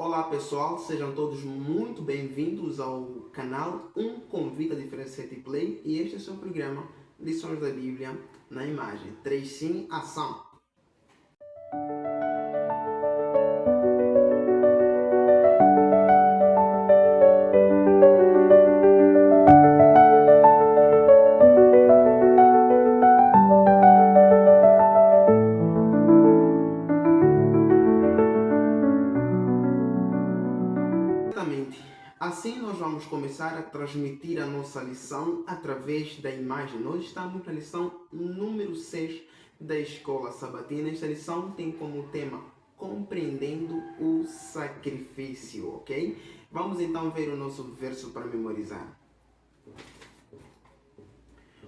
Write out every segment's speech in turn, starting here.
Olá pessoal, sejam todos muito bem-vindos ao canal Um Convite a Diferente Play e este é o seu programa Lições da Bíblia na Imagem. 3 sim, ação! Assim nós vamos começar a transmitir a nossa lição através da imagem. Nós estamos na lição número 6 da Escola Sabatina. Esta lição tem como tema Compreendendo o Sacrifício, ok? Vamos então ver o nosso verso para memorizar.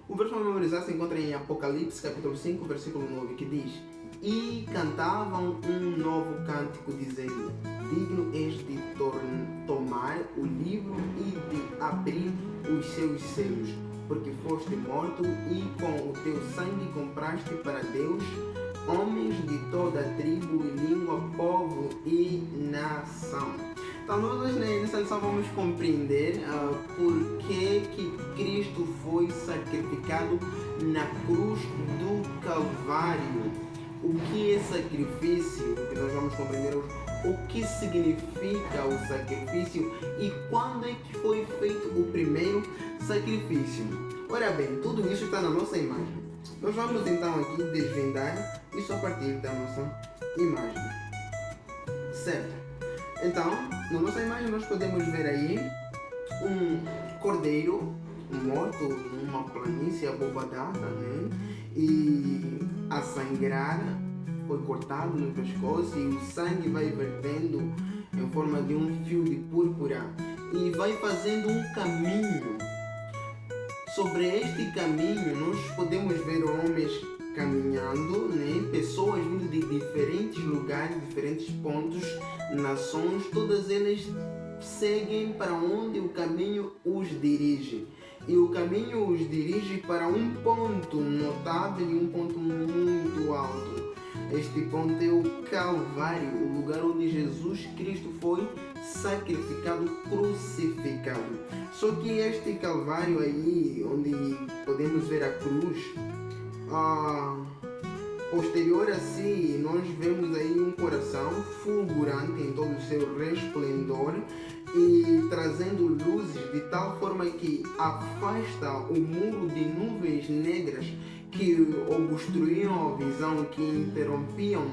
O verso para memorizar se encontra em Apocalipse capítulo 5, versículo 9, que diz: E cantavam um novo cântico dizendo: Digno és de tomar o livro e de abrir os seus selos, porque foste morto e com o teu sangue compraste para Deus homens de toda a tribo, língua, povo e nação. Então nós nessa lição vamos compreender por que Cristo foi sacrificado na cruz do Calvário. O que é sacrifício? Que nós vamos compreender hoje. O que significa o sacrifício e quando é que foi feito o primeiro sacrifício? Ora bem, tudo isso está na nossa imagem. Nós vamos então aqui desvendar isso a partir da nossa imagem. Certo? Então, na nossa imagem nós podemos ver aí um cordeiro morto numa planície abobadada, né? E a sangrar, foi cortado no pescoço e o sangue vai vertendo em forma de um fio de púrpura e vai fazendo um caminho. Sobre este caminho nós podemos ver homens caminhando, né? Pessoas vindo de diferentes lugares, diferentes pontos, nações, todas elas seguem para onde o caminho os dirige. E o caminho os dirige para um ponto notável e um ponto muito alto. Este ponto é o Calvário, o lugar onde Jesus Cristo foi sacrificado, crucificado. Só que este Calvário aí, onde podemos ver a cruz, posterior a si, nós vemos aí um coração fulgurante em todo o seu resplendor e trazendo luzes de tal forma que afasta o muro de nuvens negras que obstruíam a visão, que interrompiam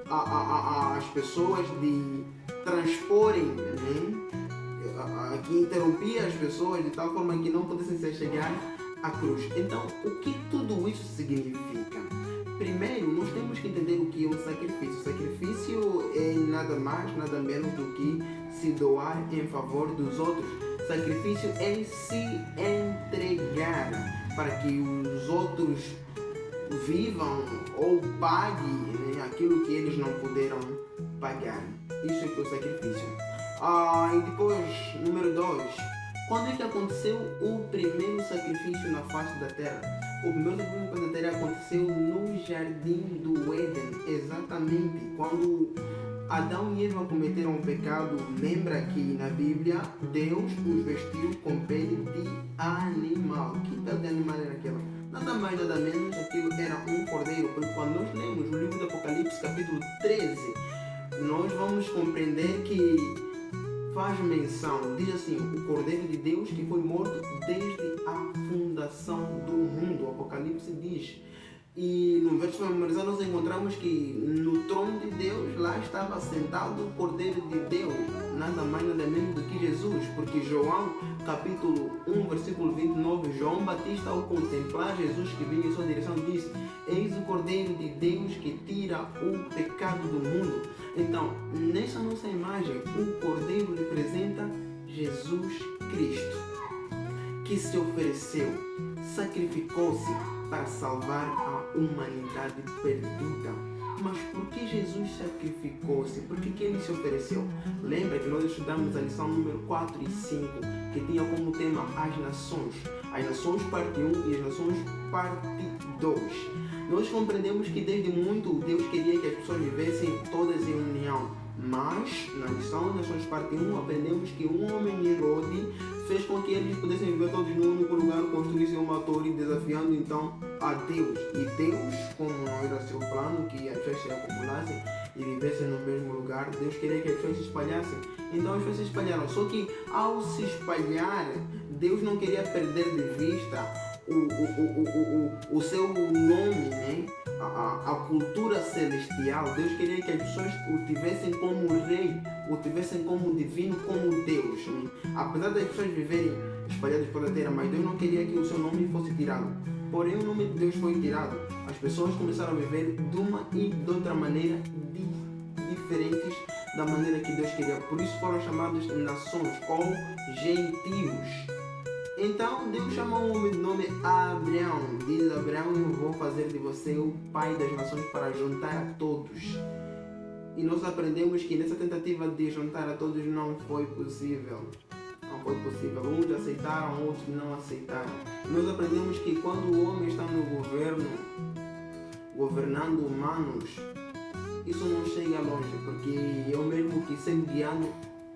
as pessoas de transporem, né? Que interrompia as pessoas de tal forma que não pudessem se chegar à cruz. Então, o que tudo isso significa? Primeiro, nós temos que entender o que é um sacrifício. O sacrifício é nada mais, nada menos do que se doar em favor dos outros. Sacrifício é se entregar para que os outros vivam ou paguem, né, aquilo que eles não puderam pagar. Isso é que é o sacrifício. E depois, número 2. Quando é que aconteceu o primeiro sacrifício na face da terra? O primeiro sacrifício da terra aconteceu no Jardim do Éden, exatamente quando Adão e Eva cometeram o pecado. Lembra que na Bíblia Deus os vestiu com pele de animal. Que pele de animal era aquela? Nada mais, nada menos, aquilo era um cordeiro. Porque quando nós lemos o livro do Apocalipse, capítulo 13, nós vamos compreender que faz menção, diz assim, o Cordeiro de Deus que foi morto desde a fundação do mundo. O Apocalipse diz. E no verso para memorizar nós encontramos que no trono de Deus lá estava sentado o Cordeiro de Deus, nada mais nada menos do que Jesus, porque João capítulo 1 versículo 29, João Batista ao contemplar Jesus que vinha em sua direção disse: Eis o Cordeiro de Deus que tira o pecado do mundo. Então, nessa nossa imagem, o Cordeiro representa Jesus Cristo, que se ofereceu, sacrificou-se para salvar a humanidade perdida. Mas por que Jesus sacrificou-se? Por que ele se ofereceu? Lembra que nós estudamos a lição número 4 e 5, que tinha como tema as nações. As nações parte 1 e as nações parte 2. Nós compreendemos que desde muito Deus queria que as pessoas vivessem todas em união. Mas, na lição de Nações parte 1, aprendemos que um homem Herode fez com que eles pudessem viver todos num único lugar, construíssem uma torre, desafiando então a Deus. E Deus, como não era seu plano, que as pessoas se acumulassem e vivessem no mesmo lugar, Deus queria que as pessoas se espalhassem. Então as pessoas se espalharam. Só que ao se espalhar, Deus não queria perder de vista o seu nome, né? A cultura celestial. Deus queria que as pessoas o tivessem como rei, o tivessem como divino, como Deus, né? Apesar das pessoas viverem espalhadas pela terra, mas Deus não queria que o seu nome fosse tirado. Porém, o nome de Deus foi tirado. As pessoas começaram a viver de uma e de outra maneira diferentes da maneira que Deus queria. Por isso foram chamados nações ou gentios. Então Deus chama um homem de nome Abraão. Diz Abraão: eu vou fazer de você o pai das nações para juntar a todos. E nós aprendemos que nessa tentativa de juntar a todos não foi possível. Não foi possível. Uns aceitaram, outros não aceitaram. Nós aprendemos que quando o homem está no governo, governando humanos, isso não chega longe, porque eu mesmo que sempre guiando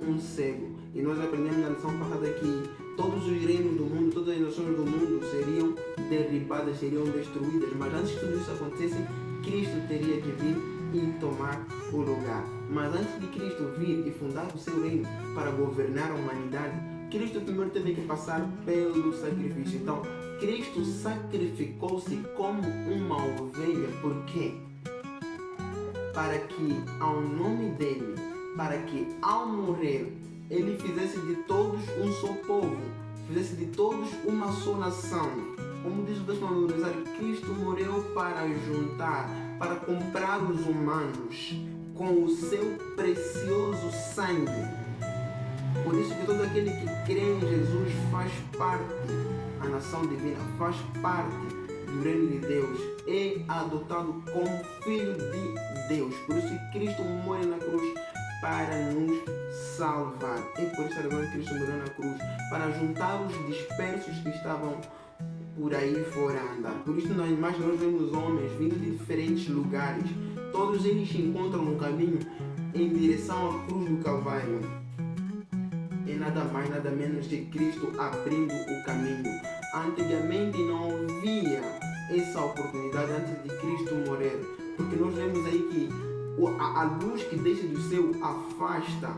um cego. E nós aprendemos na lição passada que todos os reinos do mundo, todas as nações do mundo seriam derribadas, seriam destruídas. Mas antes que tudo isso acontecesse, Cristo teria que vir e tomar o lugar. Mas antes de Cristo vir e fundar o seu reino para governar a humanidade, Cristo primeiro teve que passar pelo sacrifício. Então, Cristo sacrificou-se como uma ovelha. Por quê? Para que ao nome dele, para que ao morrer, ele fizesse de todos um só povo, fizesse de todos uma só nação. Como diz o texto memorizário, Cristo morreu para juntar, para comprar os humanos com o seu precioso sangue. Por isso que todo aquele que crê em Jesus faz parte, a nação divina faz parte do reino de Deus, é adotado como filho de Deus. Por isso que Cristo morre na cruz para nos salvar. É por isso que Cristo morreu na cruz, para juntar os dispersos que estavam por aí fora andar. Por isso nós vemos homens vindo de diferentes lugares. Todos eles se encontram no caminho em direção à cruz do Calvário. É nada mais, nada menos que Cristo abrindo o caminho. Antigamente não havia essa oportunidade antes de Cristo morrer, porque nós vemos aí que a luz que desce do céu afasta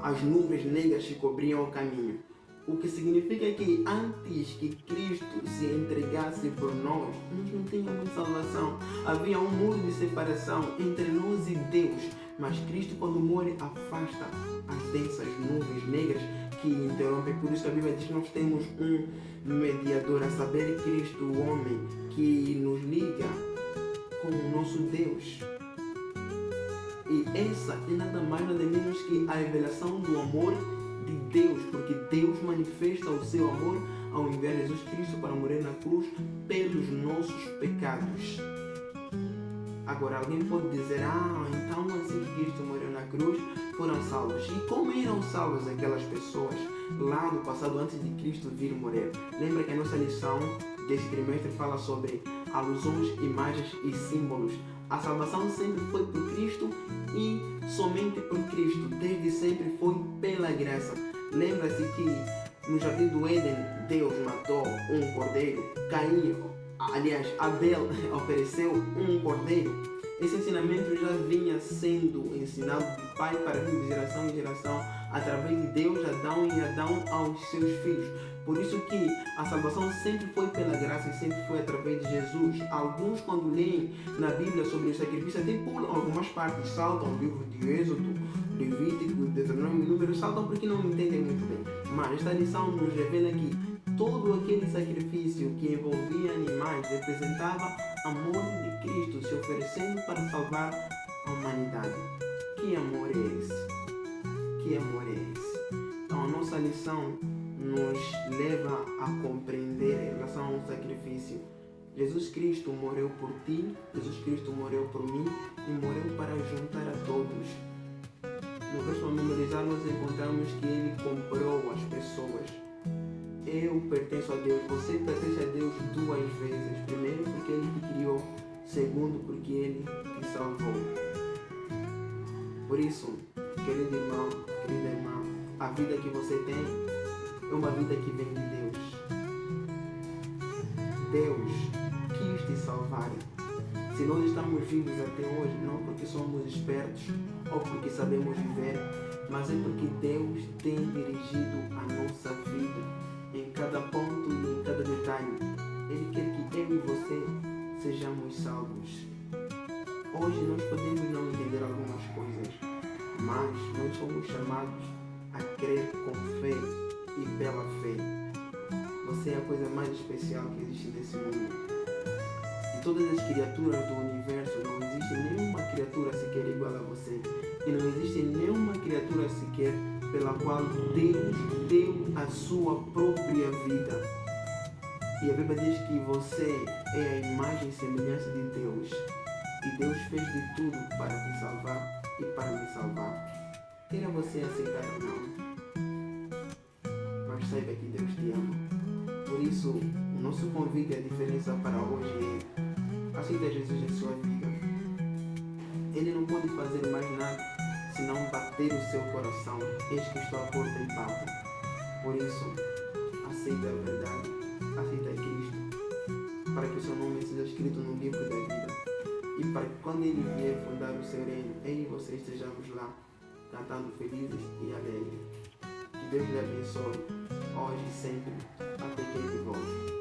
as nuvens negras que cobriam o caminho. O que significa que antes que Cristo se entregasse por nós não tínhamos salvação. Havia um muro de separação entre nós e Deus. Mas Cristo, quando morre, afasta as densas nuvens negras que interrompem. Por isso que a Bíblia diz que nós temos um mediador, a saber, Cristo, o homem, que nos liga com o nosso Deus. E essa é nada mais, nada menos que a revelação do amor de Deus, porque Deus manifesta o seu amor ao enviar Jesus Cristo para morrer na cruz pelos nossos pecados. Agora alguém pode dizer: então assim que Cristo morreu na cruz foram salvos. E como eram salvos aquelas pessoas lá no passado antes de Cristo vir morrer? Lembra que a nossa lição deste trimestre fala sobre alusões, imagens e símbolos. A salvação sempre foi por Cristo e somente por Cristo. Desde sempre foi pela graça. Lembra-se que no jardim do Éden Deus matou um cordeiro. Abel ofereceu um cordeiro. Esse ensinamento já vinha sendo ensinado de pai para filho, de geração em geração, através de Deus, Adão e Adão aos seus filhos. Por isso que a salvação sempre foi pela graça e sempre foi através de Jesus. Alguns, quando leem na Bíblia sobre o sacrifício, até pulam algumas partes, saltam o livro de Êxodo, Levítico, Deuteronômio e Números, saltam porque não entendem muito bem. Mas esta lição nos revela que todo aquele sacrifício que envolvia animais representava a morte de Cristo se oferecendo para salvar a humanidade. Que amor é esse? Que amor é esse? Então a nossa lição nos leva a compreender em relação ao sacrifício. Jesus Cristo morreu por ti, Jesus Cristo morreu por mim e morreu para juntar a todos. No verso a memorizar nós encontramos que Ele comprou as pessoas. Eu pertenço a Deus, você pertence a Deus duas vezes. Primeiro porque Ele te criou Segundo, porque Ele te salvou. Por isso, querido irmão, querida irmã, a vida que você tem é uma vida que vem de Deus. Deus quis te salvar. Se nós estamos vivos até hoje, não porque somos espertos ou porque sabemos viver, mas é porque Deus tem dirigido a nossa vida em cada ponto e em cada detalhe. Ele quer que eu e você sejamos salvos. Hoje nós podemos não entender algumas coisas, mas nós somos chamados a crer com fé e pela fé. Você é a coisa mais especial que existe nesse mundo. De todas as criaturas do universo, não existe nenhuma criatura sequer igual a você. E não existe nenhuma criatura sequer pela qual Deus deu a sua própria vida. E a Bíblia diz que você é a imagem e semelhança de Deus. E Deus fez de tudo para te salvar e para me salvar. Queira você aceitar ou não, mas saiba que Deus te ama. Por isso, o nosso convite e a diferença para hoje é: aceita Jesus em sua vida. Ele não pode fazer mais nada senão bater o seu coração. Eis que estou à porta e bato. Por isso, aceita a verdade, aceita Cristo, para que o seu nome seja escrito no livro da vida. E para que quando Ele vier fundar o seu reino, eu e você estejamos lá, cantando felizes e alegres. Que Deus lhe abençoe, hoje e sempre, até que Ele volte.